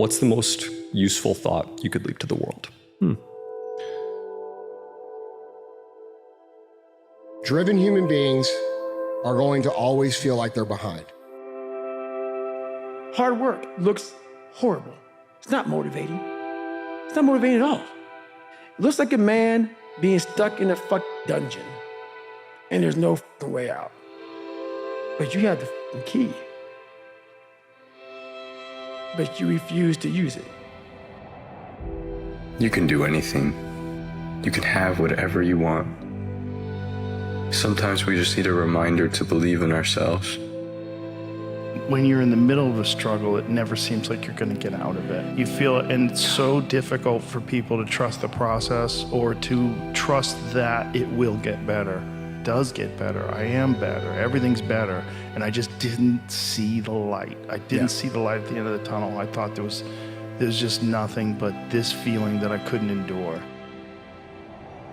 What's the most useful thought you could leave to the world? Driven human beings are going to always feel like they're behind. Hard work looks horrible. It's not motivating. It's not motivating at all. It looks like a man being stuck in a dungeon and there's no way out. But you have the key. But you refuse to use it. You can do anything. You can have whatever you want. Sometimes we just need a reminder to believe in ourselves. When you're in the middle of a struggle, it never seems like you're going to get out of it. You feel it, and it's so difficult for people to trust the process or to trust that it will get better. It does get better. I am better. Everything's better. And I just didn't see the light. I didn't see the light at the end of the tunnel. I thought there was just nothing but this feeling that I couldn't endure.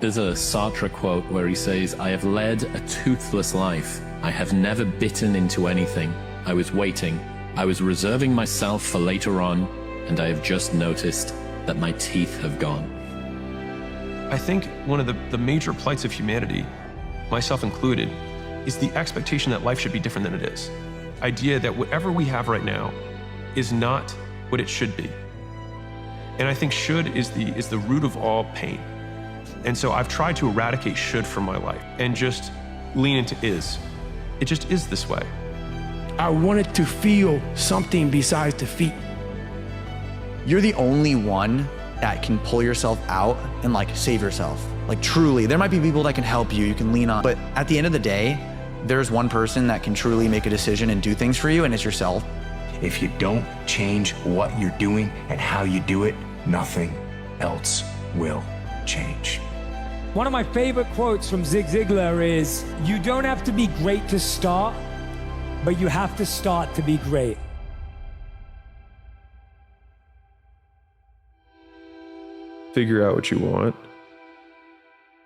There's a Sartre quote where he says, "I have led a toothless life. I have never bitten into anything. I was waiting. I was reserving myself for later on, and I have just noticed that my teeth have gone." I think one of the major plights of humanity, myself included, is the expectation that life should be different than it is. Idea that whatever we have right now is not what it should be. And I think should is the root of all pain. And so I've tried to eradicate should from my life and just lean into is. It just is this way. I wanted to feel something besides defeat. You're the only one that can pull yourself out and like save yourself. Like truly, there might be people that can help you, you can lean on, but at the end of the day, there's one person that can truly make a decision and do things for you, and it's yourself. If you don't change what you're doing and how you do it, nothing else will change. One of my favorite quotes from Zig Ziglar is, "You don't have to be great to start, but you have to start to be great." Figure out what you want,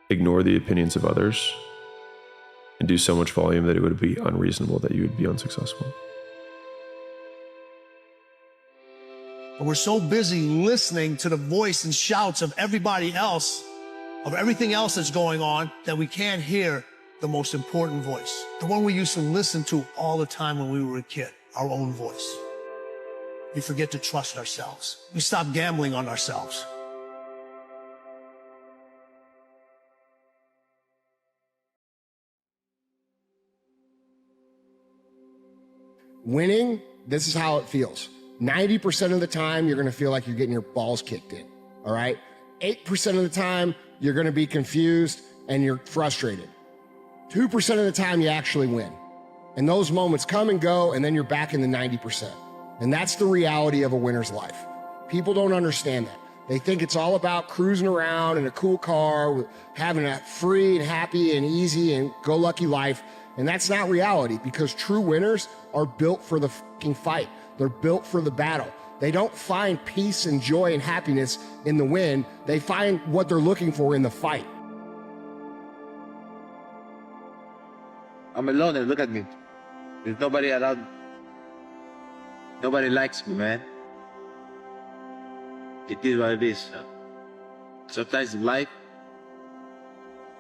ignore the opinions of others, and do so much volume that it would be unreasonable that you would be unsuccessful. But we're so busy listening to the voice and shouts of everybody else, of everything else that's going on, that we can't hear the most important voice. The one we used to listen to all the time when we were a kid, our own voice. We forget to trust ourselves. We stop gambling on ourselves. Winning, this is how it feels. 90% of the time, you're gonna feel like you're getting your balls kicked in, all right? 8% of the time, you're gonna be confused and you're frustrated. 2% of the time, you actually win. And those moments come and go, and then you're back in the 90%. And that's the reality of a winner's life. People don't understand that. They think it's all about cruising around in a cool car, having a free and happy and easy and go-lucky life. And that's not reality, because true winners are built for the fucking fight. They're built for the battle. They don't find peace and joy and happiness in the win. They find what they're looking for in the fight. I'm alone and look at me. There's nobody around. Nobody likes me, man. It is what it is. Sometimes in life,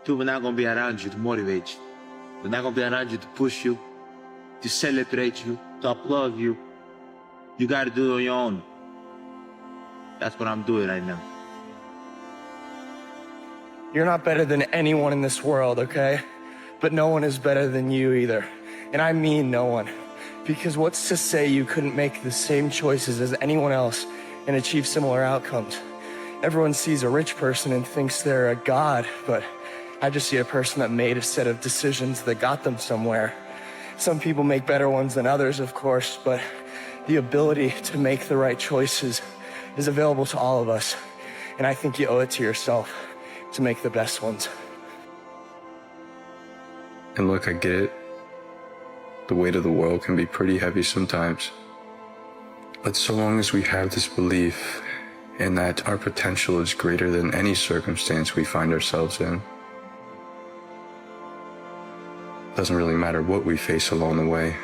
people are not gonna be around you to motivate you. They're not gonna be around you to push you, to celebrate you, to applaud you. You gotta do it on your own. That's what I'm doing right now. You're not better than anyone in this world, okay? But no one is better than you either. And I mean no one. Because what's to say you couldn't make the same choices as anyone else and achieve similar outcomes? Everyone sees a rich person and thinks they're a god, but I just see a person that made a set of decisions that got them somewhere. Some people make better ones than others, of course, but the ability to make the right choices is available to all of us. And I think you owe it to yourself to make the best ones. And look, I get it. The weight of the world can be pretty heavy sometimes. But so long as we have this belief in that our potential is greater than any circumstance we find ourselves in, it doesn't really matter what we face along the way.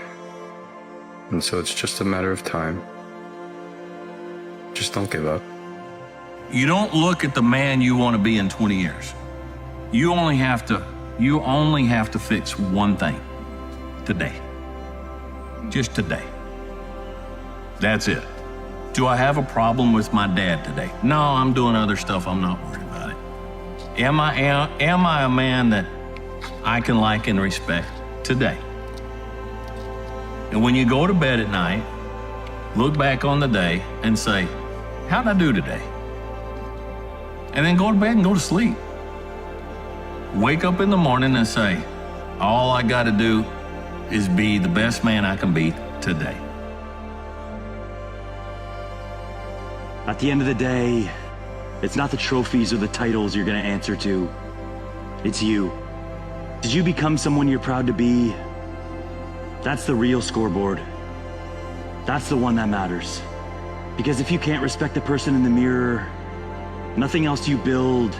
And so it's just a matter of time. Just don't give up. You don't look at the man you want to be in 20 years. You only have to fix one thing. Today. Just today. That's it. Do I have a problem with my dad today? No, I'm doing other stuff. I'm not worried about it. Am I a man that I can like and respect today? And when you go to bed at night, look back on the day and say, how'd I do today? And then go to bed and go to sleep. Wake up in the morning and say, all I got to do is be the best man I can be today. At the end of the day, it's not the trophies or the titles you're going to answer to. It's you. Did you become someone you're proud to be? That's the real scoreboard. That's the one that matters. Because if you can't respect the person in the mirror, nothing else you build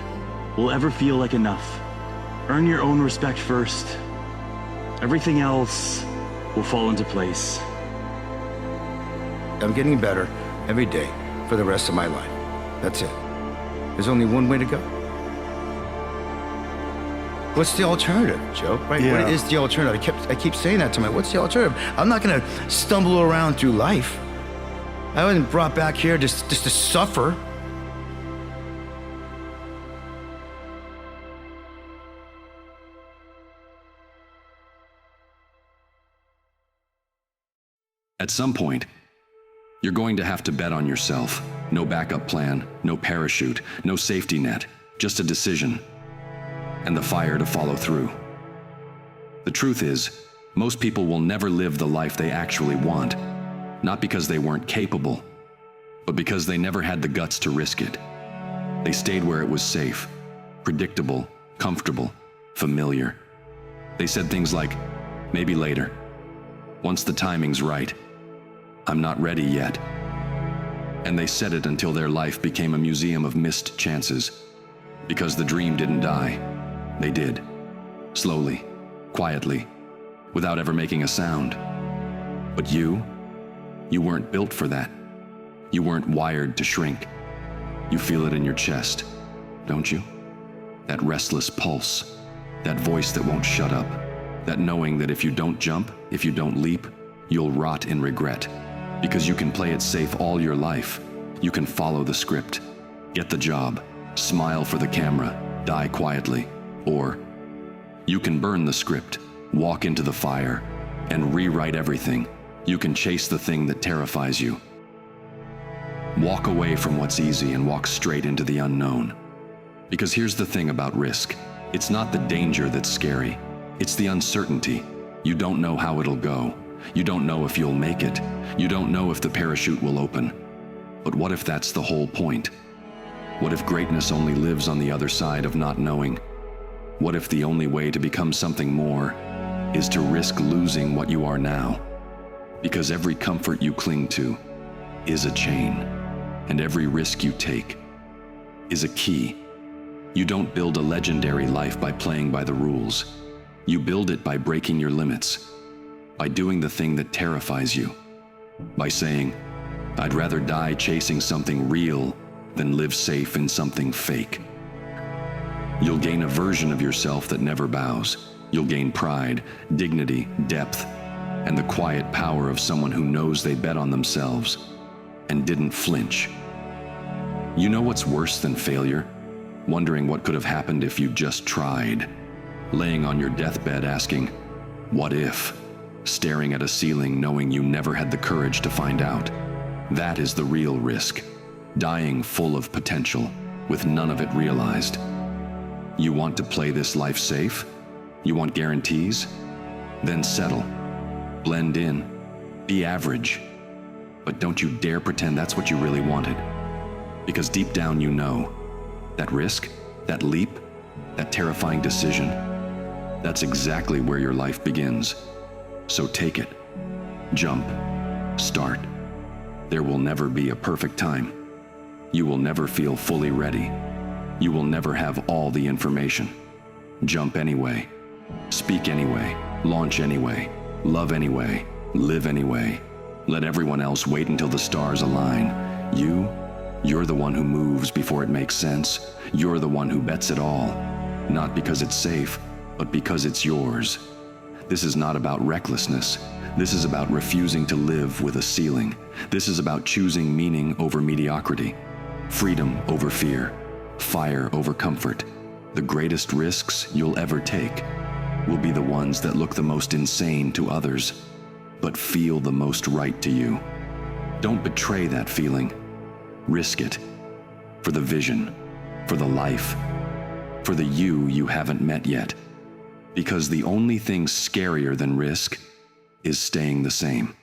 will ever feel like enough. Earn your own respect first. Everything else will fall into place. I'm getting better every day for the rest of my life. That's it. There's only one way to go. What's the alternative, Joe? Right? Yeah. What is the alternative? I keep saying that to myself. What's the alternative? I'm not gonna stumble around through life. I wasn't brought back here just to suffer. At some point, you're going to have to bet on yourself. No backup plan, no parachute, no safety net, just a decision. And the fire to follow through. The truth is, most people will never live the life they actually want. Not because they weren't capable, but because they never had the guts to risk it. They stayed where it was safe, predictable, comfortable, familiar. They said things like, maybe later, once the timing's right. I'm not ready yet. And they said it until their life became a museum of missed chances. Because the dream didn't die. They did. Slowly, quietly, without ever making a sound. But you weren't built for that. You weren't wired to shrink. You feel it in your chest, don't you? That restless pulse, that voice that won't shut up, that knowing that if you don't jump, if you don't leap, you'll rot in regret. Because you can play it safe all your life. You can follow the script, get the job, smile for the camera, die quietly. Or you can burn the script, walk into the fire, and rewrite everything. You can chase the thing that terrifies you. Walk away from what's easy and walk straight into the unknown. Because here's the thing about risk. It's not the danger that's scary. It's the uncertainty. You don't know how it'll go. You don't know if you'll make it. You don't know if the parachute will open. But what if that's the whole point? What if greatness only lives on the other side of not knowing? What if the only way to become something more is to risk losing what you are now? Because every comfort you cling to is a chain, and every risk you take is a key. You don't build a legendary life by playing by the rules. You build it by breaking your limits, by doing the thing that terrifies you, by saying, I'd rather die chasing something real than live safe in something fake. You'll gain a version of yourself that never bows. You'll gain pride, dignity, depth, and the quiet power of someone who knows they bet on themselves and didn't flinch. You know what's worse than failure? Wondering what could have happened if you just tried. Laying on your deathbed asking, what if? Staring at a ceiling knowing you never had the courage to find out. That is the real risk. Dying full of potential, with none of it realized. You want to play this life safe? You want guarantees? Then settle. Blend in. Be average. But don't you dare pretend that's what you really wanted. Because deep down you know, that risk, that leap, that terrifying decision, that's exactly where your life begins. So take it. Jump. Start. There will never be a perfect time. You will never feel fully ready. You will never have all the information. Jump anyway. Speak anyway. Launch anyway. Love anyway. Live anyway. Let everyone else wait until the stars align. You You're the one who moves before it makes sense. You're the one who bets it all, not because it's safe, but because it's yours. This is not about recklessness. This is about refusing to live with a ceiling. This is about choosing meaning over mediocrity, freedom over fear, fire over comfort. The greatest risks you'll ever take will be the ones that look the most insane to others, but feel the most right to you. Don't betray that feeling. Risk it. For the vision, for the life, for the you haven't met yet. Because the only thing scarier than risk is staying the same.